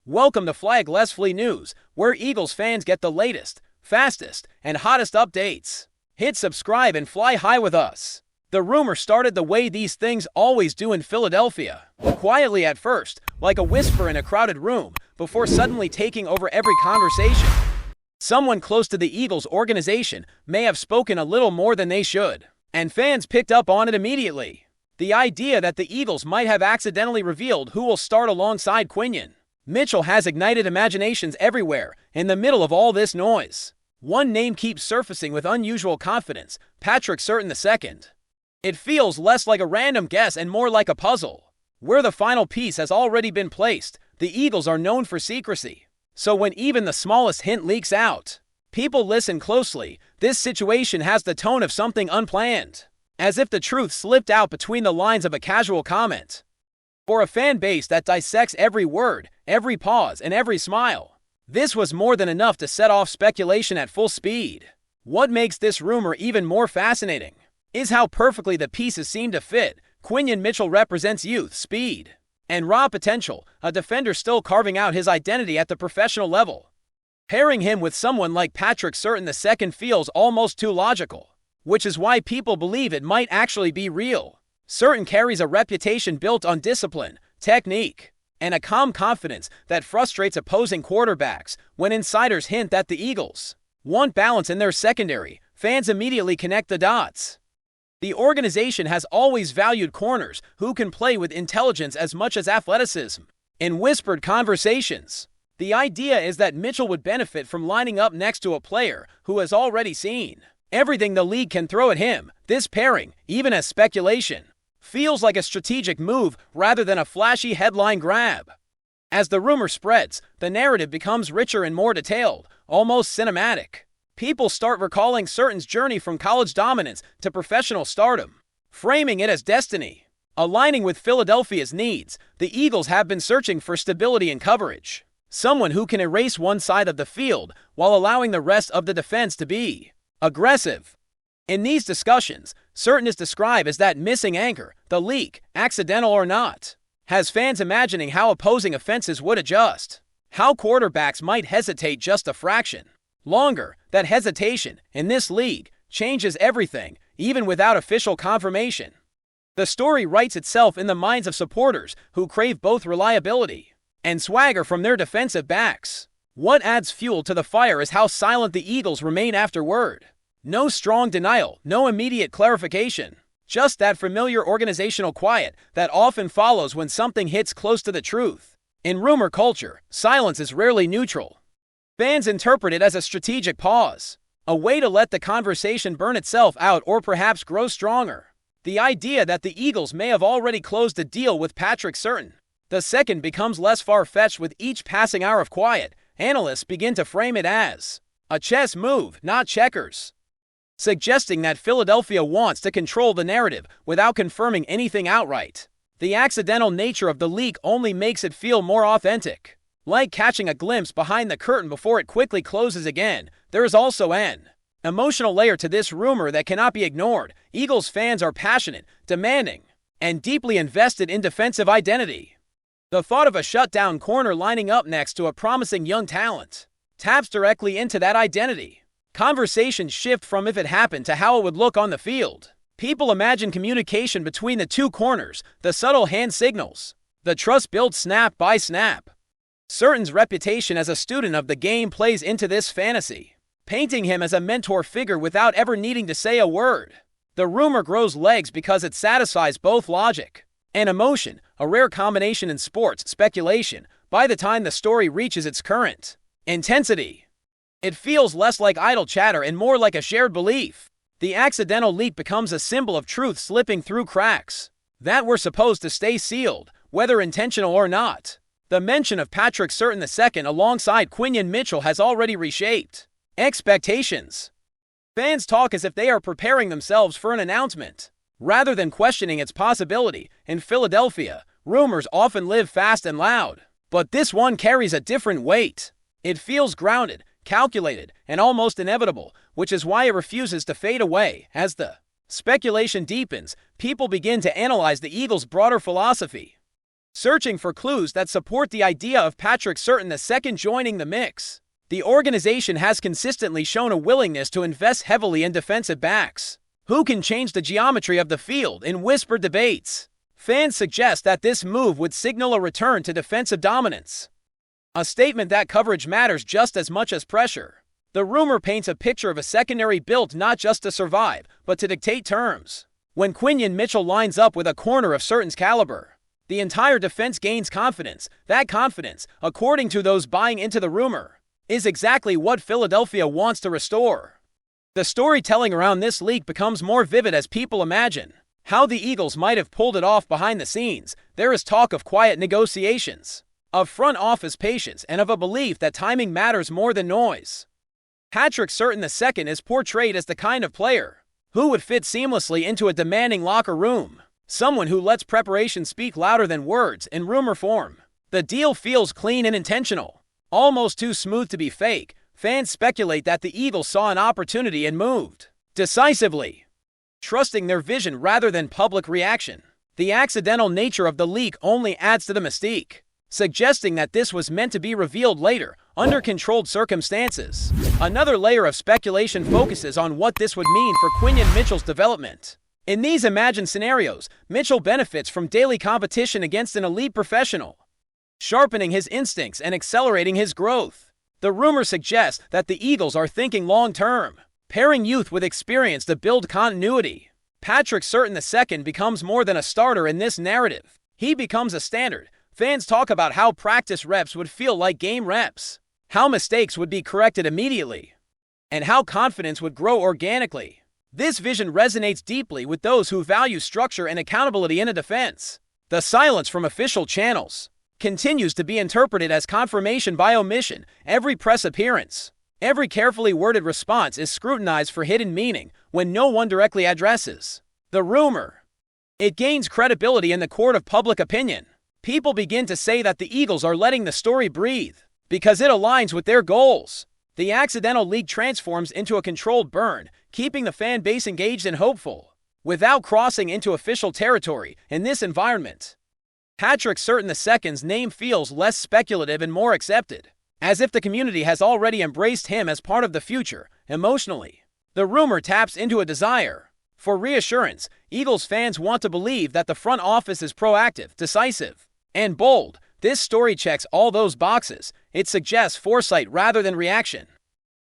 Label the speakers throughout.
Speaker 1: Welcome to FlyEaglesFly News, where Eagles fans get the latest, fastest, and hottest updates. Hit subscribe and fly high with us. The rumor started the way these things always do in Philadelphia. Quietly at first, like a whisper in a crowded room, before suddenly taking over every conversation. Someone close to the Eagles organization may have spoken a little more than they should, and fans picked up on it immediately. The idea that the Eagles might have accidentally revealed who will start alongside Quinyon Mitchell has ignited imaginations everywhere in the middle of all this noise. One name keeps surfacing with unusual confidence: Patrick Surtain II. It feels less like a random guess and more like a puzzle, where the final piece has already been placed. The Eagles are known for secrecy, so when even the smallest hint leaks out, people listen closely. This situation has the tone of something unplanned, as if the truth slipped out between the lines of a casual comment. For a fan base that dissects every word, every pause, and every smile, this was more than enough to set off speculation at full speed. What makes this rumor even more fascinating is how perfectly the pieces seem to fit. Quinyon Mitchell represents youth, speed, and raw potential, a defender still carving out his identity at the professional level. Pairing him with someone like Patrick Surtain II feels almost too logical, which is why people believe it might actually be real. Surtain carries a reputation built on discipline, technique, and a calm confidence that frustrates opposing quarterbacks. When insiders hint that the Eagles want balance in their secondary, fans immediately connect the dots. The organization has always valued corners who can play with intelligence as much as athleticism. In whispered conversations, the idea is that Mitchell would benefit from lining up next to a player who has already seen everything the league can throw at him. This pairing, even as speculation, feels like a strategic move rather than a flashy headline grab. As the rumor spreads, the narrative becomes richer and more detailed, almost cinematic. People start recalling Surtain's journey from college dominance to professional stardom, framing it as destiny. Aligning with Philadelphia's needs, the Eagles have been searching for stability in coverage, someone who can erase one side of the field while allowing the rest of the defense to be aggressive. In these discussions, Surtain is described as that missing anchor. The leak, accidental or not, has fans imagining how opposing offenses would adjust, how quarterbacks might hesitate just a fraction longer. That hesitation, in this league, changes everything, even without official confirmation. The story writes itself in the minds of supporters who crave both reliability and swagger from their defensive backs. What adds fuel to the fire is how silent the Eagles remain afterward. No strong denial, no immediate clarification, just that familiar organizational quiet that often follows when something hits close to the truth. In rumor culture, silence is rarely neutral. Fans interpret it as a strategic pause, a way to let the conversation burn itself out or perhaps grow stronger. The idea that the Eagles may have already closed a deal with Patrick Surtain II becomes less far-fetched with each passing hour of quiet. Analysts begin to frame it as a chess move, not checkers, suggesting that Philadelphia wants to control the narrative without confirming anything outright. The accidental nature of the leak only makes it feel more authentic, like catching a glimpse behind the curtain before it quickly closes again. There is also an emotional layer to this rumor that cannot be ignored. Eagles fans are passionate, demanding, and deeply invested in defensive identity. The thought of a shutdown corner lining up next to a promising young talent taps directly into that identity. Conversations shift from if it happened to how it would look on the field. People imagine communication between the two corners, the subtle hand signals, the trust built snap by snap. Surtain's reputation as a student of the game plays into this fantasy, painting him as a mentor figure without ever needing to say a word. The rumor grows legs because it satisfies both logic and emotion, a rare combination in sports speculation. By the time the story reaches its current intensity, it feels less like idle chatter and more like a shared belief. The accidental leak becomes a symbol of truth slipping through cracks that were supposed to stay sealed, whether intentional or not. The mention of Patrick Surtain II alongside Quinyon Mitchell has already reshaped expectations. Fans talk as if they are preparing themselves for an announcement, rather than questioning its possibility. In Philadelphia, rumors often live fast and loud, but this one carries a different weight. It feels grounded, calculated, and almost inevitable, which is why it refuses to fade away. As the speculation deepens, people begin to analyze the Eagles' broader philosophy. searching for clues that support the idea of Patrick Surtain II joining the mix. The organization has consistently shown a willingness to invest heavily in defensive backs who can change the geometry of the field in whispered debates. Fans suggest that this move would signal a return to defensive dominance, a statement that coverage matters just as much as pressure. The rumor paints a picture of a secondary built not just to survive, but to dictate terms. When QUINYON Mitchell lines up with a corner of Surtain's caliber, the entire defense gains confidence. That confidence, according to those buying into the rumor, is exactly what Philadelphia wants to restore. The storytelling around this leak becomes more vivid as people imagine how the Eagles might have pulled it off behind the scenes. There is talk of quiet negotiations, of front office patience, and of a belief that timing matters more than noise. Patrick Surtain II is portrayed as the kind of player who would fit seamlessly into a demanding locker room, someone who lets preparation speak louder than words in rumor form. The deal feels clean and intentional, almost too smooth to be fake. Fans speculate that the Eagles saw an opportunity and moved decisively, trusting their vision rather than public reaction. The accidental nature of the leak only adds to the mystique, suggesting that this was meant to be revealed later, under controlled circumstances. Another layer of speculation focuses on what this would mean for QUINYON Mitchell's development. In these imagined scenarios, Mitchell benefits from daily competition against an elite professional, sharpening his instincts and accelerating his growth. The rumor suggests that the Eagles are thinking long-term, pairing youth with experience to build continuity. Patrick Surtain II becomes more than a starter in this narrative. He becomes a standard. Fans talk about how practice reps would feel like game reps, how mistakes would be corrected immediately, and how confidence would grow organically. This vision resonates deeply with those who value structure and accountability in a defense. The silence from official channels continues to be interpreted as confirmation by omission. Every press appearance, every carefully worded response is scrutinized for hidden meaning when no one directly addresses the rumor. It gains credibility in the court of public opinion. People begin to say that the Eagles are letting the story breathe because it aligns with their goals. The accidental leak transforms into a controlled burn, keeping the fan base engaged and hopeful, without crossing into official territory. In this environment, Patrick Surtain II's name feels less speculative and more accepted, as if the community has already embraced him as part of the future. Emotionally, the rumor taps into a desire for reassurance. Eagles fans want to believe that the front office is proactive, decisive, and bold. This story checks all those boxes. It suggests foresight rather than reaction,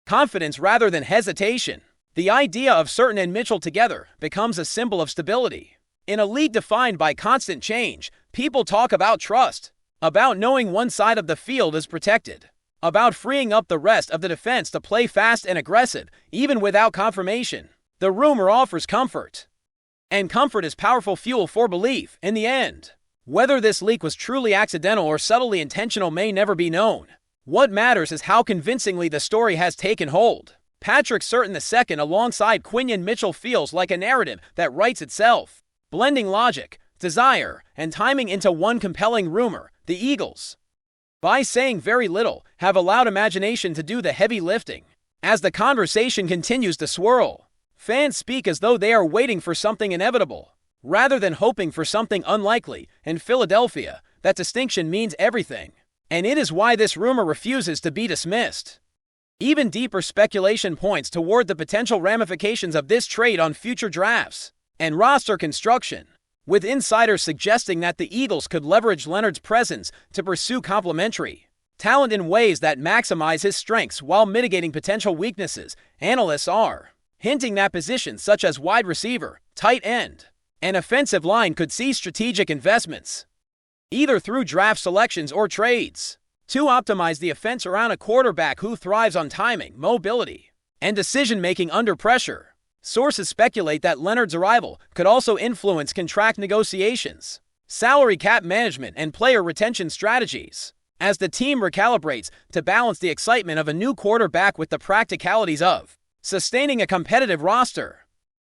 Speaker 1: confidence rather than hesitation. The idea of Surtain and Mitchell together becomes a symbol of stability. In a league defined by constant change, people talk about trust, about knowing one side of the field is protected, about freeing up the rest of the defense to play fast and aggressive, even without confirmation. The rumor offers comfort, and comfort is powerful fuel for belief. In the end, whether this leak was truly accidental or subtly intentional may never be known. What matters is how convincingly the story has taken hold. Patrick Surtain II alongside QUINYON Mitchell feels like a narrative that writes itself, blending logic, desire, and timing into one compelling rumor. The Eagles, by saying very little, have allowed imagination to do the heavy lifting. As the conversation continues to swirl, fans speak as though they are waiting for something inevitable, rather than hoping for something unlikely. In Philadelphia, that distinction means everything, and it is why this rumor refuses to be dismissed. Even deeper speculation points toward the potential ramifications of this trade on future drafts and roster construction, with insiders suggesting that the Eagles could leverage Leonard's presence to pursue complementary talent in ways that maximize his strengths while mitigating potential weaknesses. Analysts are hinting that positions such as wide receiver, tight end, and offensive line could see strategic investments, either through draft selections or trades, to optimize the offense around a quarterback who thrives on timing, mobility, and decision-making under pressure. Sources speculate that Leonard's arrival could also influence contract negotiations, salary cap management, and player retention strategies, as the team recalibrates to balance the excitement of a new quarterback with the practicalities of sustaining a competitive roster.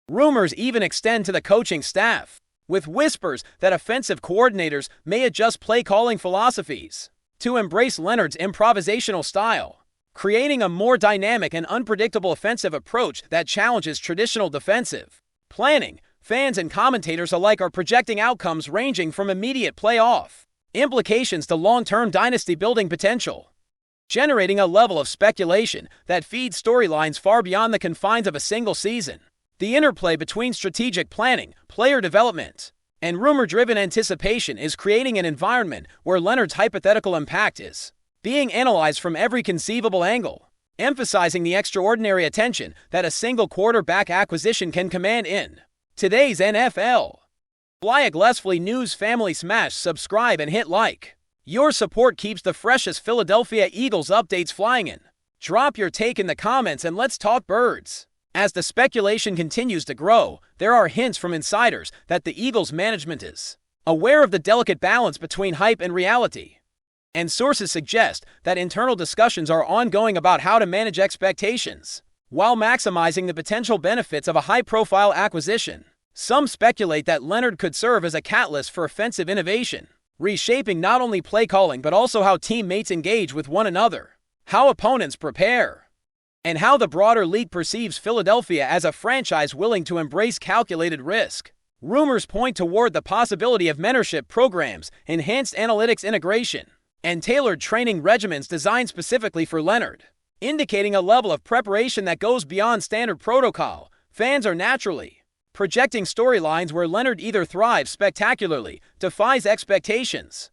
Speaker 1: Rumors even extend to the coaching staff, with whispers that offensive coordinators may adjust play-calling philosophies to embrace Leonard's improvisational style, creating a more dynamic and unpredictable offensive approach that challenges traditional defensive planning. Fans and commentators alike are projecting outcomes ranging from immediate playoff Implications to long-term dynasty-building potential. Generating a level of speculation that feeds storylines far beyond the confines of a single season. The interplay between strategic planning, player development, and rumor-driven anticipation is creating an environment where Leonard's hypothetical impact is being analyzed from every conceivable angle, emphasizing the extraordinary attention that a single quarterback acquisition can command in today's NFL. FlyEaglesFly News family, smash subscribe and hit like. Your support keeps the freshest Philadelphia Eagles updates flying in. Drop your take in the comments and let's talk birds. As the speculation continues to grow, there are hints from insiders that the Eagles management is aware of the delicate balance between hype and reality. And sources suggest that internal discussions are ongoing about how to manage expectations while maximizing the potential benefits of a high-profile acquisition. Some speculate that Leonard could serve as a catalyst for offensive innovation, reshaping not only play calling but also how teammates engage with one another, how opponents prepare, and how the broader league perceives Philadelphia as a franchise willing to embrace calculated risk. Rumors point toward the possibility of mentorship programs, enhanced analytics integration, and tailored training regimens designed specifically for Leonard, indicating a level of preparation that goes beyond standard protocol. Fans are naturally projecting storylines where Leonard either thrives spectacularly, defies expectations,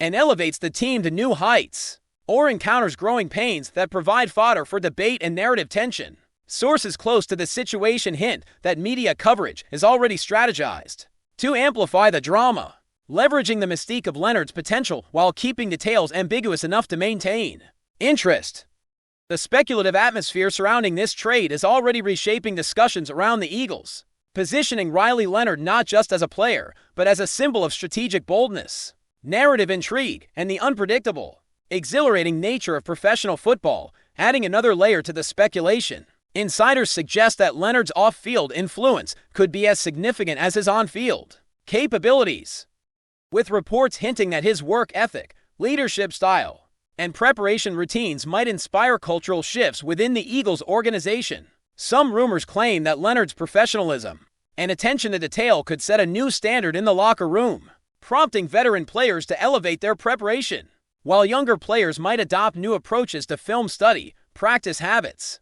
Speaker 1: and elevates the team to new heights, or encounters growing pains that provide fodder for debate and narrative tension. Sources close to the situation hint that media coverage is already strategized to amplify the drama, leveraging the mystique of Leonard's potential while keeping details ambiguous enough to maintain interest. The speculative atmosphere surrounding this trade is already reshaping discussions around the Eagles, positioning Riley Leonard not just as a player, but as a symbol of strategic boldness, narrative intrigue, and the unpredictable, exhilarating nature of professional football, adding another layer to the speculation. Insiders suggest that Leonard's off-field influence could be as significant as his on-field capabilities, with reports hinting that his work ethic, leadership style, and preparation routines might inspire cultural shifts within the Eagles organization. Some rumors claim that Leonard's professionalism and attention to detail could set a new standard in the locker room, prompting veteran players to elevate their preparation, while younger players might adopt new approaches to film study, practice habits,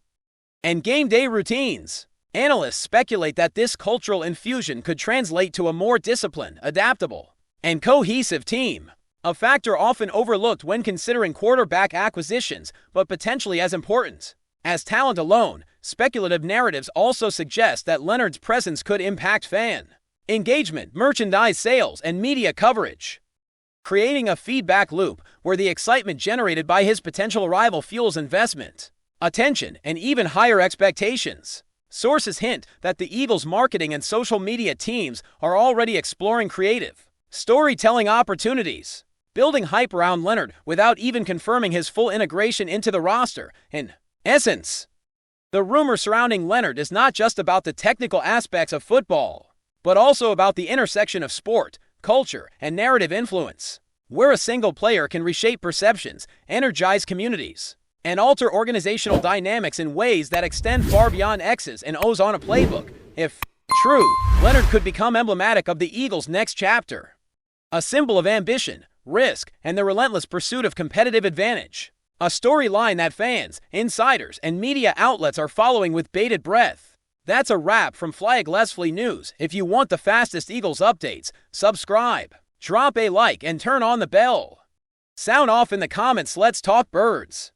Speaker 1: and game day routines. Analysts speculate that this cultural infusion could translate to a more disciplined, adaptable, and cohesive team, a factor often overlooked when considering quarterback acquisitions, but potentially as important as talent alone. Speculative narratives also suggest that Leonard's presence could impact fan engagement, merchandise sales, and media coverage, creating a feedback loop where the excitement generated by his potential arrival fuels investment, attention, and even higher expectations. Sources hint that the Eagles' marketing and social media teams are already exploring creative storytelling opportunities, building hype around Leonard without even confirming his full integration into the roster. In essence, the rumor surrounding Leonard is not just about the technical aspects of football, but also about the intersection of sport, culture, and narrative influence, where a single player can reshape perceptions, energize communities, and alter organizational dynamics in ways that extend far beyond X's and O's on a playbook. If true, Leonard could become emblematic of the Eagles' next chapter, a symbol of ambition, risk, and the relentless pursuit of competitive advantage. A storyline that fans, insiders, and media outlets are following with bated breath. That's a wrap from FlyEaglesFly News. If you want the fastest Eagles updates, subscribe, drop a like, and turn on the bell. Sound off in the comments. Let's talk birds.